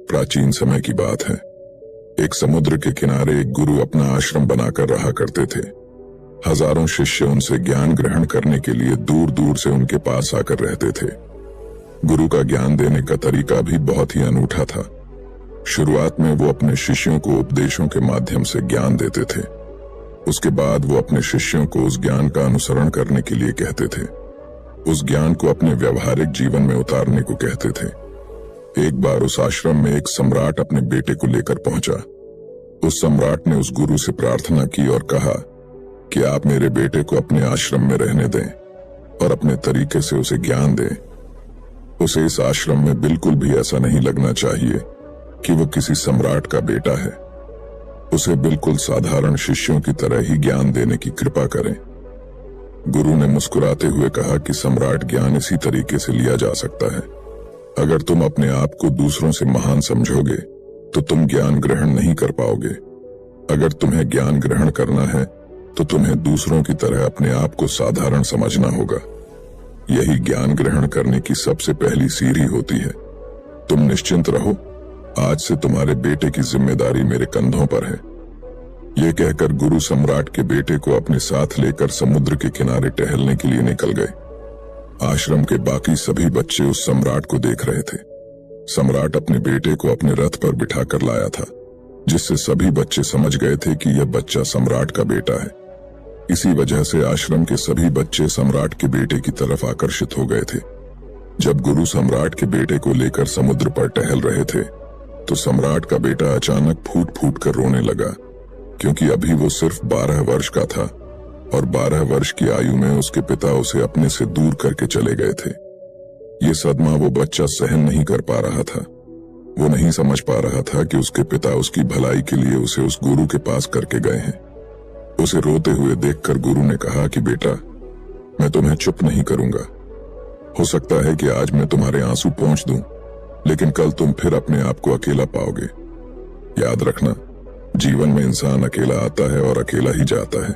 प्राचीन समय की बात है। एक समुद्र के किनारे एक गुरु अपना आश्रम बनाकर रहा करते थे। हजारों शिष्य उनसे ज्ञान ग्रहण करने के लिए दूर दूर से उनके पास आकर रहते थे। गुरु का ज्ञान देने का तरीका भी बहुत ही अनूठा था। शुरुआत में वो अपने शिष्यों को उपदेशों के माध्यम से ज्ञान देते थे। उसके बाद वो अपने शिष्यों को उस ज्ञान का अनुसरण करने के लिए कहते थे, उस ज्ञान को अपने व्यवहारिक जीवन में उतारने को कहते थे। एक बार उस आश्रम में एक सम्राट अपने बेटे को लेकर पहुंचा। उस सम्राट ने उस गुरु से प्रार्थना की और कहा कि आप मेरे बेटे को अपने आश्रम में रहने दें और अपने तरीके से उसे ज्ञान दें। उसे इस आश्रम में बिल्कुल भी ऐसा नहीं लगना चाहिए कि वो किसी सम्राट का बेटा है। उसे बिल्कुल साधारण शिष्यों की तरह ही ज्ञान देने की कृपा करें। गुरु ने मुस्कुराते हुए कहा कि सम्राट ज्ञान इसी तरीके से लिया जा सकता है। अगर तुम अपने आप को दूसरों से महान समझोगे तो तुम ज्ञान ग्रहण नहीं कर पाओगे। अगर तुम्हें ज्ञान ग्रहण करना है तो तुम्हें दूसरों की तरह अपने आप को साधारण समझना होगा। यही ज्ञान ग्रहण करने की सबसे पहली सीढ़ी होती है। तुम निश्चिंत रहो, आज से तुम्हारे बेटे की जिम्मेदारी मेरे कंधों पर है। यह कहकर गुरु सम्राट के बेटे को अपने साथ लेकर समुद्र के किनारे टहलने के लिए निकल गए। आश्रम के बाकी सभी बच्चे उस सम्राट को देख रहे थे। सम्राट अपने बेटे को अपने रथ पर बिठाकर लाया था, जिससे सभी बच्चे समझ गए थे कि यह बच्चा सम्राट का बेटा है। इसी वजह से आश्रम के सभी बच्चे सम्राट के बेटे की तरफ आकर्षित हो गए थे। जब गुरु सम्राट के बेटे को लेकर समुद्र पर टहल रहे थे तो सम्राट का बेटा अचानक फूट फूट कर रोने लगा, क्योंकि अभी वो सिर्फ 12 वर्ष का था और 12 वर्ष की आयु में उसके पिता उसे अपने से दूर करके चले गए थे। ये सदमा वो बच्चा सहन नहीं कर पा रहा था। वो नहीं समझ पा रहा था कि उसके पिता उसकी भलाई के लिए उसे उस गुरु के पास करके गए हैं। उसे रोते हुए देखकर गुरु ने कहा कि बेटा, मैं तुम्हें चुप नहीं करूंगा। हो सकता है कि आज मैं तुम्हारे आंसू पोंछ दूं, लेकिन कल तुम फिर अपने आप को अकेला पाओगे। याद रखना, जीवन में इंसान अकेला आता है और अकेला ही जाता है।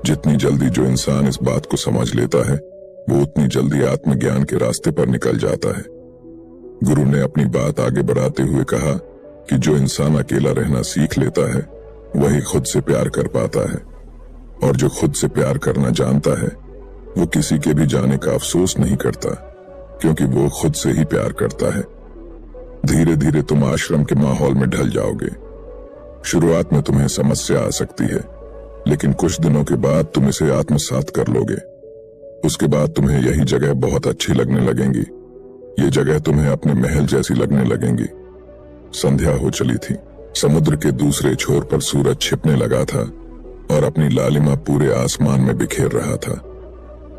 जितनी जल्दी जो इंसान इस बात को समझ लेता है, वो उतनी जल्दी आत्मज्ञान के रास्ते पर निकल जाता है। गुरु ने अपनी बात आगे बढ़ाते हुए कहा कि जो इंसान अकेला रहना सीख लेता है, वही खुद से प्यार कर पाता है, और जो खुद से प्यार करना जानता है, वो किसी के भी जाने का अफसोस नहीं करता, क्योंकि वो खुद से ही प्यार करता है। धीरे धीरे तुम आश्रम के माहौल में ढल जाओगे। शुरुआत में तुम्हें समस्या आ सकती है, लेकिन कुछ दिनों के बाद तुम इसे आत्मसात कर लोगे। उसके बाद तुम्हें यही जगह बहुत अच्छी लगने लगेंगी। ये जगह तुम्हें अपने महल जैसी लगने लगेंगी। संध्या हो चली थी। समुद्र के दूसरे छोर पर सूरज छिपने लगा था और अपनी लालिमा पूरे आसमान में बिखेर रहा था।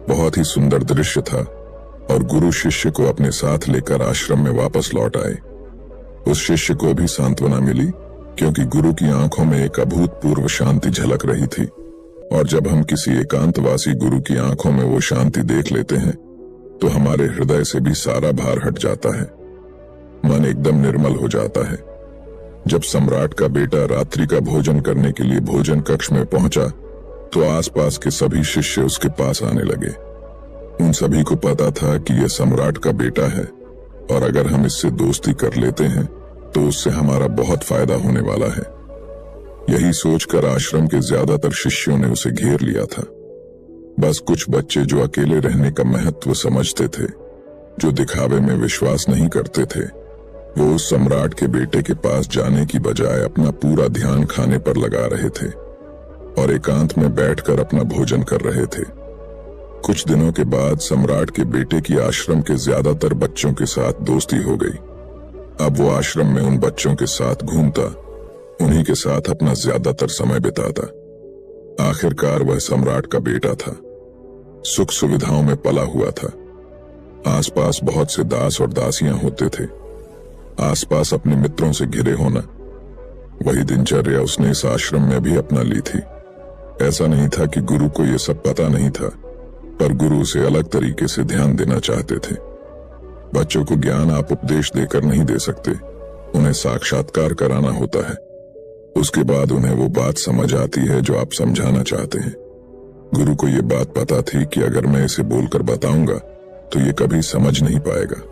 बहुत ही सुंदर दृश्य था और गुरु शिष्य को अपने साथ लेकर आश्रम में वापस लौट आए। उस शिष्य को भी सांत्वना मिली, क्योंकि गुरु की आंखों में एक अभूतपूर्व शांति झलक रही थी। और जब हम किसी एकांतवासी गुरु की आंखों में वो शांति देख लेते हैं तो हमारे हृदय से भी सारा भार हट जाता है। मन एकदम निर्मल हो जाता है। जब सम्राट का बेटा रात्रि का भोजन करने के लिए भोजन कक्ष में पहुंचा तो आसपास के सभी शिष्य उसके पास आने लगे। उन सभी को पता था कि यह सम्राट का बेटा है और अगर हम इससे दोस्ती कर लेते हैं तो उससे हमारा बहुत फायदा होने वाला है। यही सोचकर आश्रम के ज्यादातर शिष्यों ने उसे घेर लिया था। बस कुछ बच्चे जो अकेले रहने का महत्व समझते थे, जो दिखावे में विश्वास नहीं करते थे, वो उस सम्राट के बेटे के पास जाने की बजाय अपना पूरा ध्यान खाने पर लगा रहे थे और एकांत में बैठकर अपना भोजन कर रहे थे। कुछ दिनों के बाद सम्राट के बेटे की आश्रम के ज्यादातर बच्चों के साथ दोस्ती हो गई। अब वो आश्रम में उन बच्चों के साथ घूमता, उन्हीं के साथ अपना ज्यादातर समय बिताता। आखिरकार वह सम्राट का बेटा था। सुख सुविधाओं में पला हुआ था। आसपास बहुत से दास और दासियां होते थे। आसपास अपने मित्रों से घिरे होना, वही दिनचर्या उसने इस आश्रम में भी अपना ली थी। ऐसा नहीं था कि गुरु को यह सब पता नहीं था, पर गुरु उसे अलग तरीके से ध्यान देना चाहते थे। बच्चों को ज्ञान आप उपदेश देकर नहीं दे सकते, उन्हें साक्षात्कार कराना होता है। उसके बाद उन्हें वो बात समझ आती है जो आप समझाना चाहते हैं। गुरु को ये बात पता थी कि अगर मैं इसे बोलकर बताऊंगा तो ये कभी समझ नहीं पाएगा।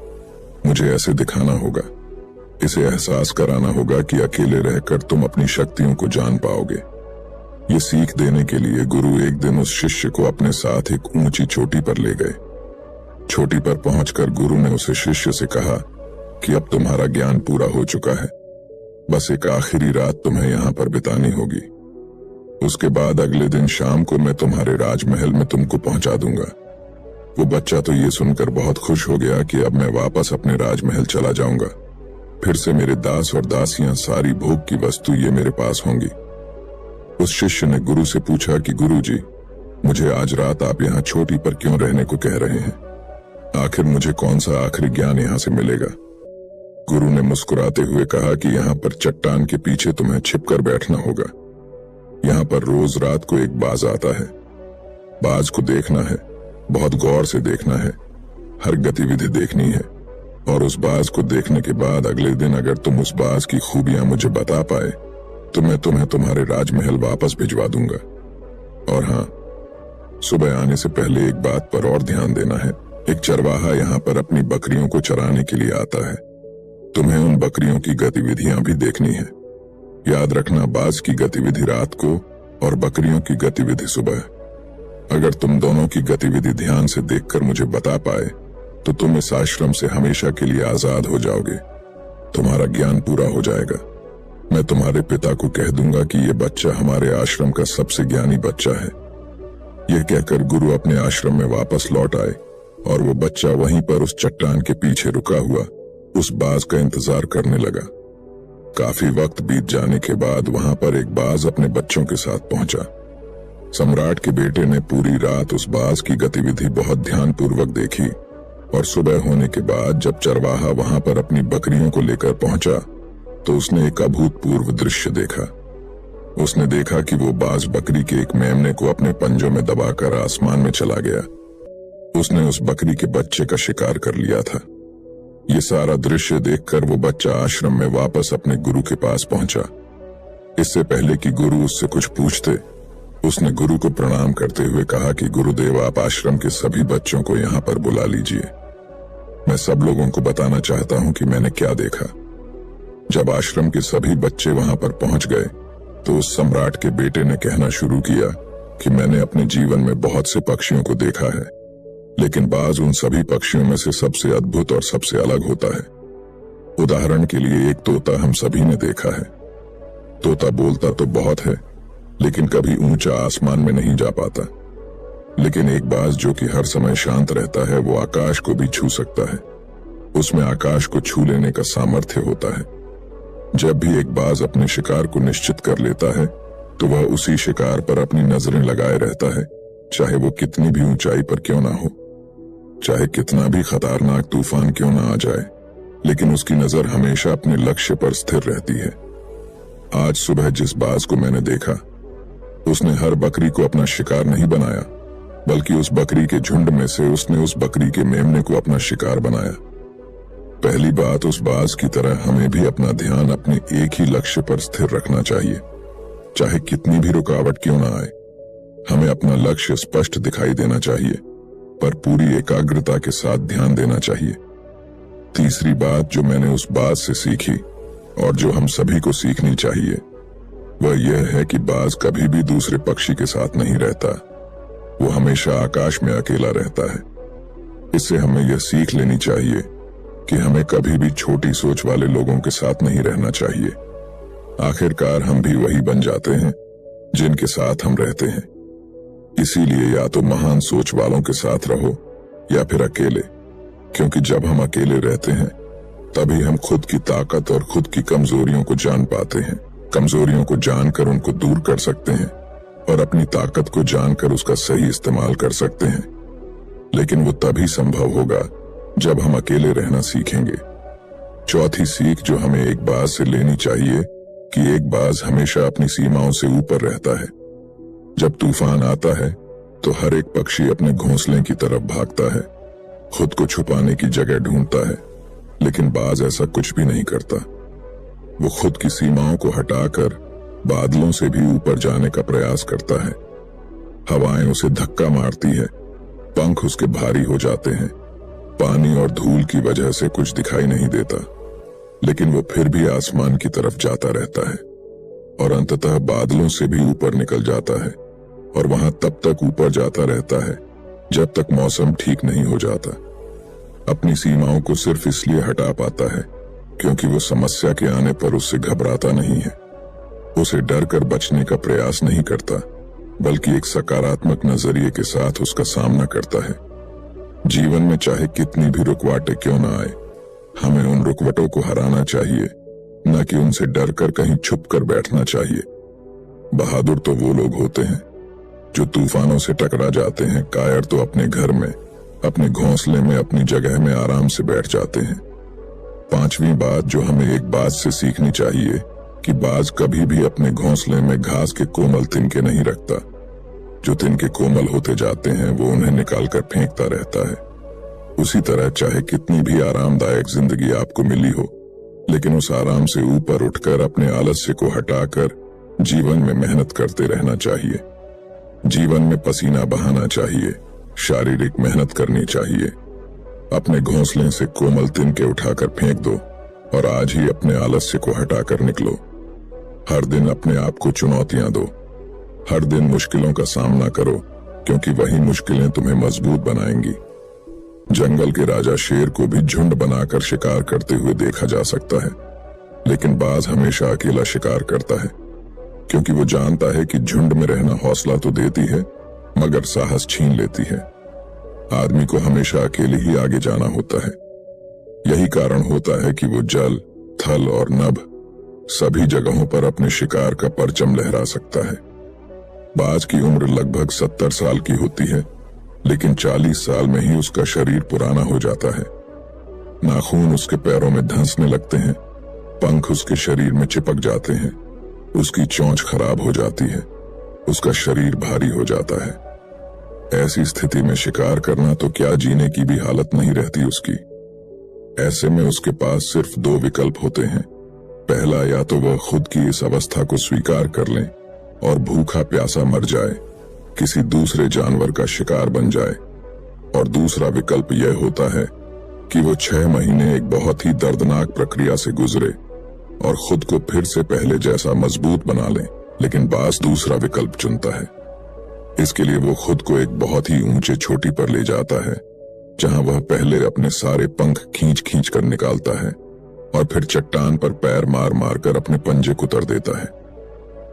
मुझे ऐसे दिखाना होगा। इसे एहसास कराना होगा कि अकेले रहकर तुम अपनी शक्तियों को जान पाओगे। ये सीख देने के लिए गुरु एक दिन उस शिष्य को अपने साथ एक ऊंची चोटी पर ले गए। चोटी पर पहुंचकर गुरु ने उसे शिष्य से कहा कि अब तुम्हारा ज्ञान पूरा हो चुका है, बस एक आखिरी रात तुम्हें यहाँ पर बितानी होगी। उसके बाद अगले दिन शाम को मैं तुम्हारे राजमहल में तुमको पहुंचा दूंगा। वो बच्चा तो ये सुनकर बहुत खुश हो गया कि अब मैं वापस अपने राजमहल चला जाऊंगा। फिर से मेरे दास और दासियां, सारी भोग की वस्तु ये मेरे पास होंगी। उस शिष्य ने गुरु से पूछा कि गुरुजी, मुझे आज रात आप यहाँ चोटी पर क्यों रहने को कह रहे हैं? आखिर मुझे कौन सा आखिरी ज्ञान यहाँ से मिलेगा? गुरु ने मुस्कुराते हुए कहा कि यहाँ पर चट्टान के पीछे तुम्हें छिपकर बैठना होगा। यहाँ पर रोज रात को एक बाज आता है। बाज को देखना है, बहुत गौर से देखना है, हर गतिविधि देखनी है, और उस बाज को देखने के बाद अगले दिन अगर तुम उस बाज की खूबियां मुझे बता पाए तो मैं तुम्हें तुम्हारे राजमहल वापस भिजवा दूंगा। और हाँ, सुबह आने से पहले एक बात पर और ध्यान देना है। एक चरवाहा यहाँ पर अपनी बकरियों को चराने के लिए आता है। तुम्हें उन बकरियों की गतिविधियां भी देखनी है। याद रखना, बाज की गतिविधि रात को और बकरियों की गतिविधि सुबह। अगर तुम दोनों की गतिविधि ध्यान से देखकर मुझे बता पाए तो तुम इस आश्रम से हमेशा के लिए आजाद हो जाओगे। तुम्हारा ज्ञान पूरा हो जाएगा। मैं तुम्हारे पिता को कह दूंगा कि यह बच्चा हमारे आश्रम का सबसे ज्ञानी बच्चा है। यह कहकर गुरु अपने आश्रम में वापस लौट आए और वो बच्चा वहीं पर उस चट्टान के पीछे रुका हुआ उस बाज का इंतजार करने लगा। काफी वक्त बीत जाने के बाद वहां पर एक बाज अपने बच्चों के साथ पहुंचा। सम्राट के बेटे ने पूरी रात उस बाज की गतिविधि बहुत ध्यानपूर्वक देखी और सुबह होने के बाद जब चरवाहा वहां पर अपनी बकरियों को लेकर पहुंचा तो उसने एक अभूतपूर्व दृश्य देखा। उसने देखा कि वो बाज बकरी के एक मेमने को अपने पंजों में दबाकर आसमान में चला गया। उसने उस बकरी के बच्चे का शिकार कर लिया था। ये सारा दृश्य देखकर वो बच्चा आश्रम में वापस अपने गुरु के पास पहुंचा। इससे पहले कि गुरु उससे कुछ पूछते, उसने गुरु को प्रणाम करते हुए कहा कि गुरुदेव, आप आश्रम के सभी बच्चों को यहाँ पर बुला लीजिए। मैं सब लोगों को बताना चाहता हूँ कि मैंने क्या देखा। जब आश्रम के सभी बच्चे वहां पर पहुंच गए तो उस सम्राट के बेटे ने कहना शुरू किया कि मैंने अपने जीवन में बहुत से पक्षियों को देखा है, लेकिन बाज उन सभी पक्षियों में से सबसे अद्भुत और सबसे अलग होता है। उदाहरण के लिए एक तोता हम सभी ने देखा है। तोता बोलता तो बहुत है, लेकिन कभी ऊंचा आसमान में नहीं जा पाता। लेकिन एक बाज जो कि हर समय शांत रहता है, वो आकाश को भी छू सकता है। उसमें आकाश को छू लेने का सामर्थ्य होता है। जब भी एक बाज अपने शिकार को निश्चित कर लेता है तो वह उसी शिकार पर अपनी नजरें लगाए रहता है, चाहे वो कितनी भी ऊंचाई पर क्यों ना हो, चाहे कितना भी खतरनाक तूफान क्यों ना आ जाए, लेकिन उसकी नजर हमेशा अपने लक्ष्य पर स्थिर रहती है। आज सुबह जिस बाज को मैंने देखा, उसने हर बकरी को अपना शिकार नहीं बनाया, बल्कि उस बकरी के झुंड में से उसने उस बकरी के मेमने को अपना शिकार बनाया। पहली बात, उस बाज की तरह हमें भी अपना ध्यान अपने एक ही लक्ष्य पर स्थिर रखना चाहिए, चाहे कितनी भी रुकावट क्यों ना आए। हमें अपना लक्ष्य स्पष्ट दिखाई देना चाहिए, पर पूरी एकाग्रता के साथ ध्यान देना चाहिए। तीसरी बात जो मैंने उस बाज से सीखी और जो हम सभी को सीखनी चाहिए, वह यह है कि बाज कभी भी दूसरे पक्षी के साथ नहीं रहता। वो हमेशा आकाश में अकेला रहता है। इससे हमें यह सीख लेनी चाहिए कि हमें कभी भी छोटी सोच वाले लोगों के साथ नहीं रहना चाहिए। आखिरकार हम भी वही बन जाते हैं जिनके साथ हम रहते हैं। इसीलिए या तो महान सोच वालों के साथ रहो या फिर अकेले, क्योंकि जब हम अकेले रहते हैं तभी हम खुद की ताकत और खुद की कमजोरियों को जान पाते हैं। कमजोरियों को जानकर उनको दूर कर सकते हैं और अपनी ताकत को जानकर उसका सही इस्तेमाल कर सकते हैं। लेकिन वो तभी संभव होगा जब हम अकेले रहना सीखेंगे। चौथी सीख जो हमें एक बाज से लेनी चाहिए कि एक बाज हमेशा अपनी सीमाओं से ऊपर रहता है। जब तूफान आता है तो हर एक पक्षी अपने घोंसले की तरफ भागता है, खुद को छुपाने की जगह ढूंढता है, लेकिन बाज ऐसा कुछ भी नहीं करता। वो खुद की सीमाओं को हटाकर बादलों से भी ऊपर जाने का प्रयास करता है। हवाएं उसे धक्का मारती है, पंख उसके भारी हो जाते हैं, पानी और धूल की वजह से कुछ दिखाई नहीं देता, लेकिन वो फिर भी आसमान की तरफ जाता रहता है और अंततः बादलों से भी ऊपर निकल जाता है और वहां तब तक ऊपर जाता रहता है जब तक मौसम ठीक नहीं हो जाता। अपनी सीमाओं को सिर्फ इसलिए हटा पाता है क्योंकि वो समस्या के आने पर उससे घबराता नहीं है, उसे डर कर बचने का प्रयास नहीं करता, बल्कि एक सकारात्मक नजरिए के साथ उसका सामना करता है। जीवन में चाहे कितनी भी रुकावटें क्यों ना आए, हमें उन रुकावटों को हराना चाहिए, न कि उनसे डर कर कहीं छुप कर बैठना चाहिए। बहादुर तो वो लोग होते हैं जो तूफानों से टकरा जाते हैं, कायर तो अपने घर में, अपने घोंसले में, अपनी जगह में आराम से बैठ जाते हैं। पांचवी बात जो हमें एक बात से सीखनी चाहिए कि बाज कभी भी अपने घोंसले में घास के कोमल तिनके नहीं रखता। जो तिनके कोमल होते जाते हैं वो उन्हें निकाल कर फेंकता रहता है। उसी तरह चाहे कितनी भी आरामदायक जिंदगी आपको मिली हो, लेकिन उस आराम से ऊपर उठकर अपने आलस्य को हटाकर जीवन में मेहनत करते रहना चाहिए। जीवन में पसीना बहाना चाहिए, शारीरिक मेहनत करनी चाहिए। अपने घोंसले से कोमल तिनके उठाकर फेंक दो और आज ही अपने आलस्य को हटाकर निकलो। हर दिन अपने आप को चुनौतियां दो, हर दिन मुश्किलों का सामना करो, क्योंकि वही मुश्किलें तुम्हें मजबूत बनाएंगी। जंगल के राजा शेर को भी झुंड बनाकर शिकार करते हुए देखा जा सकता है, लेकिन बाज हमेशा अकेला शिकार करता है, क्योंकि वो जानता है कि झुंड में रहना हौसला तो देती है मगर साहस छीन लेती है। आदमी को हमेशा अकेले ही आगे जाना होता है। यही कारण होता है कि वो जल, थल और नभ सभी जगहों पर अपने शिकार का परचम लहरा सकता है। बाज की उम्र लगभग 70 साल की होती है, लेकिन 40 साल में ही उसका शरीर पुराना हो जाता है। नाखून उसके पैरों में धंसने लगते हैं, पंख उसके शरीर में चिपक जाते हैं, उसकी चोंच खराब हो जाती है, उसका शरीर भारी हो जाता है। ऐसी स्थिति में शिकार करना तो क्या, जीने की भी हालत नहीं रहती उसकी। ऐसे में उसके पास सिर्फ 2 विकल्प होते हैं। पहला, या तो वह खुद की इस अवस्था को स्वीकार कर लें और भूखा प्यासा मर जाए, किसी दूसरे जानवर का शिकार बन जाए, और दूसरा विकल्प यह होता है कि वो 6 महीने एक बहुत ही दर्दनाक प्रक्रिया से गुजरे और खुद को फिर से पहले जैसा मजबूत बना ले। लेकिन बाज दूसरा विकल्प चुनता है। इसके लिए वो खुद को एक बहुत ही ऊंचे चोटी पर ले जाता है, जहां वह पहले अपने सारे पंख खींच खींच कर निकालता है और फिर चट्टान पर पैर मार मार कर अपने पंजे कुतर देता है।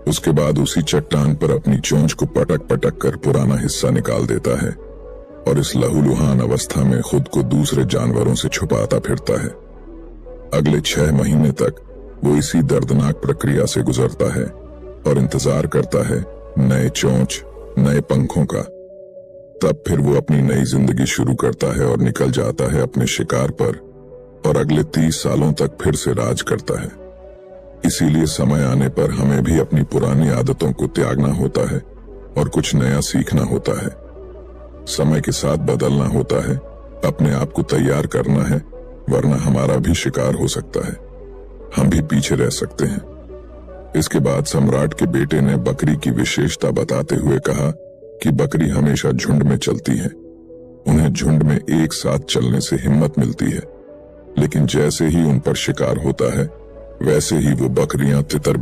उसके बाद उसी चट्टान पर अपनी चोंच को पटक पटक कर पुराना हिस्सा निकाल देता है और इस लहूलुहान अवस्था में खुद को दूसरे जानवरों से छुपाता फिरता है। अगले 6 महीने तक वो इसी दर्दनाक प्रक्रिया से गुजरता है और इंतजार करता है नए चोंच, नए पंखों का। तब फिर वो अपनी नई जिंदगी शुरू करता है और निकल जाता है अपने शिकार पर और अगले 30 सालों तक फिर से राज करता है। इसीलिए समय आने पर हमें भी अपनी पुरानी आदतों को त्यागना होता है और कुछ नया सीखना होता है। समय के साथ बदलना होता है, अपने आप को तैयार करना है, वरना हमारा भी शिकार हो सकता है, हम भी पीछे रह सकते हैं। इसके बाद सम्राट के बेटे ने बकरी की विशेषता बताते हुए कहा कि बकरी हमेशा झुंड में चलती है। उन्हें झुंड में एक साथ चलने से हिम्मत मिलती है, लेकिन जैसे ही उन पर शिकार होता है वैसे ही वो बकरियां तितर